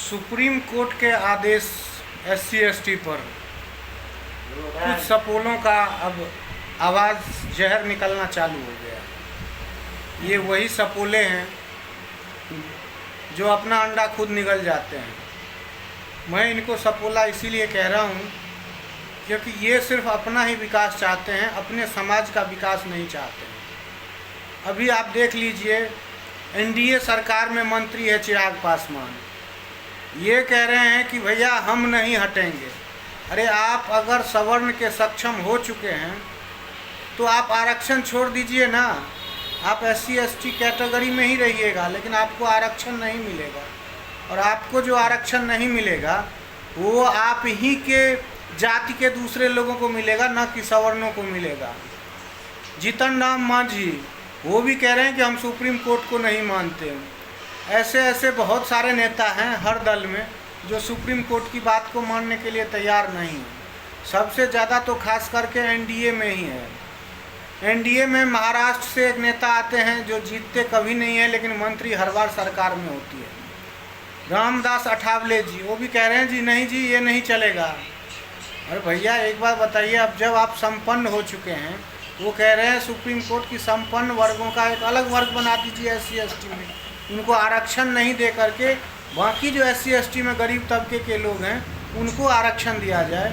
Supreme court के आदेश SC/ST पर कुछ सपोलों का अब आवाज़ जहर निकलना चालू हो गया। ये वही सपोले हैं जो अपना अंडा खुद निगल जाते हैं। मैं इनको सपोला इसीलिए कह रहा हूँ क्योंकि ये सिर्फ अपना ही विकास चाहते हैं, अपने समाज का विकास नहीं चाहते हैं। अभी आप देख लीजिए, NDA सरकार में मंत्री है चिराग पासवान, ये कह रहे हैं कि भैया हम नहीं हटेंगे। अरे आप अगर सवर्ण के सक्षम हो चुके हैं तो आप आरक्षण छोड़ दीजिए ना, आप SC/ST कैटेगरी में ही रहिएगा, लेकिन आपको आरक्षण नहीं मिलेगा। और आपको जो आरक्षण नहीं मिलेगा वो आप ही के जाति के दूसरे लोगों को मिलेगा, ना कि सवर्णों को मिलेगा। जीतन राम मांझी वो भी कह रहे हैं कि हम सुप्रीम कोर्ट को नहीं मानते। ऐसे ऐसे बहुत सारे नेता हैं हर दल में जो सुप्रीम कोर्ट की बात को मानने के लिए तैयार नहीं हैं। सबसे ज़्यादा तो खास करके NDA में ही है। NDA में महाराष्ट्र से एक नेता आते हैं जो जीतते कभी नहीं है, लेकिन मंत्री हर बार सरकार में होती है, रामदास अठावले जी। वो भी कह रहे हैं जी नहीं जी ये नहीं चलेगा। अरे भैया एक बात बताइए, अब जब आप संपन्न हो चुके हैं, वो कह रहे हैं सुप्रीम कोर्ट की संपन्न वर्गों का एक अलग वर्ग बना दीजिए SC/ST में, उनको आरक्षण नहीं दे करके बाकी जो SC/ST में गरीब तबके के लोग हैं उनको आरक्षण दिया जाए।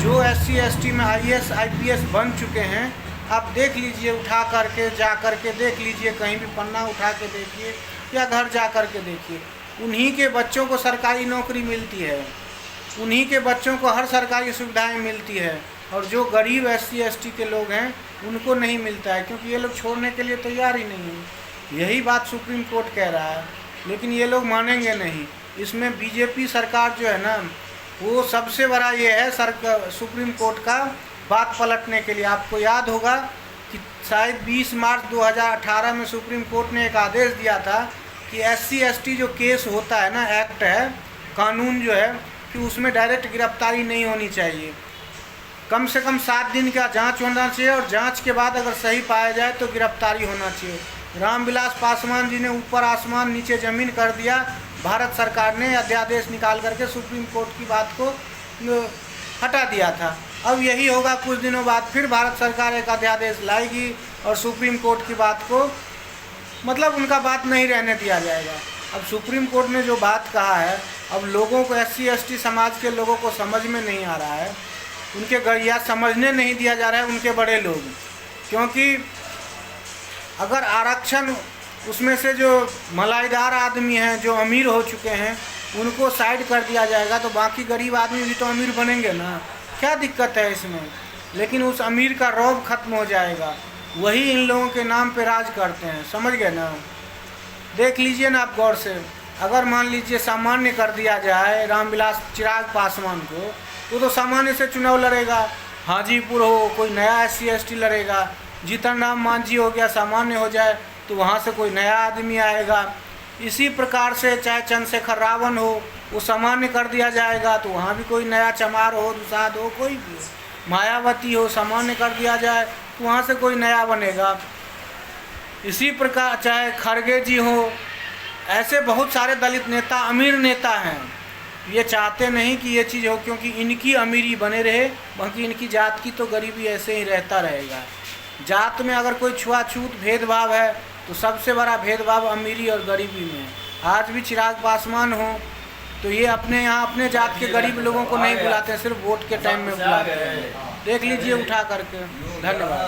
जो SC/ST में IAS IPS बन चुके हैं, आप देख लीजिए, उठा करके जा करके देख लीजिए, कहीं भी पन्ना उठा के देखिए या घर जा करके देखिए, उन्हीं के बच्चों को सरकारी नौकरी मिलती है, उन्हीं के बच्चों को हर सरकारी सुविधाएं मिलती है। और जो गरीब SC/ST के लोग हैं उनको नहीं मिलता है, क्योंकि ये लोग छोड़ने के लिए तैयार ही नहीं है। यही बात सुप्रीम कोर्ट कह रहा है, लेकिन ये लोग मानेंगे नहीं। इसमें BJP सरकार जो है ना, वो सबसे बड़ा ये है सुप्रीम कोर्ट का बात पलटने के लिए। आपको याद होगा कि शायद 20 मार्च 2018 में सुप्रीम कोर्ट ने एक आदेश दिया था कि SC/ST जो केस होता है ना, एक्ट है, कानून जो है, कि उसमें डायरेक्ट गिरफ्तारी नहीं होनी चाहिए, कम से कम 7 दिन का जांच होना चाहिए, और जांच के बाद अगर सही पाया जाए तो गिरफ्तारी होना चाहिए। रामविलास पासवान जी ने ऊपर आसमान नीचे ज़मीन कर दिया। भारत सरकार ने अध्यादेश निकाल करके सुप्रीम कोर्ट की बात को हटा दिया था। अब यही होगा, कुछ दिनों बाद फिर भारत सरकार एक अध्यादेश लाएगी और सुप्रीम कोर्ट की बात को, मतलब उनका बात नहीं रहने दिया जाएगा। अब सुप्रीम कोर्ट ने जो बात कहा है, अब लोगों को SC/ST समाज के लोगों को समझ में नहीं आ रहा है, उनके या समझने नहीं दिया जा रहा है उनके बड़े लोग। क्योंकि अगर आरक्षण उसमें से जो मलाईदार आदमी हैं, जो अमीर हो चुके हैं, उनको साइड कर दिया जाएगा तो बाकी गरीब आदमी भी तो अमीर बनेंगे ना, क्या दिक्कत है इसमें। लेकिन उस अमीर का रौब खत्म हो जाएगा, वही इन लोगों के नाम पे राज करते हैं, समझ गए ना। देख लीजिए ना आप गौर से, अगर मान लीजिए सामान्य कर दिया जाए रामविलास चिराग पासवान को, तो सामान्य से चुनाव लड़ेगा। हाजीपुर हो कोई नया SC/ST लड़ेगा, जीतन राम मांझी हो गया सामान्य हो जाए तो वहाँ से कोई नया आदमी आएगा। इसी प्रकार से चाहे चंद्रशेखर रावण हो, वो सामान्य कर दिया जाएगा तो वहाँ भी कोई नया चमार हो, दुसाद हो, कोई भी हो, मायावती हो, सामान्य कर दिया जाए तो वहाँ से कोई नया बनेगा। इसी प्रकार चाहे खड़गे जी हो, ऐसे बहुत सारे दलित नेता, अमीर नेता हैं, ये चाहते नहीं कि ये चीज़ हो, क्योंकि इनकी अमीरी बने रहे, बाकी इनकी जात की तो गरीबी ऐसे ही रहता रहेगा। जात में अगर कोई छुआछूत भेदभाव है तो सबसे बड़ा भेदभाव अमीरी और गरीबी में है। आज भी चिराग पासवान हो तो ये अपने यहाँ अपने जात के गरीब लोगों को नहीं बुलाते, सिर्फ वोट के टाइम में बुलाते हैं। देख लीजिए उठा करके। धन्यवाद।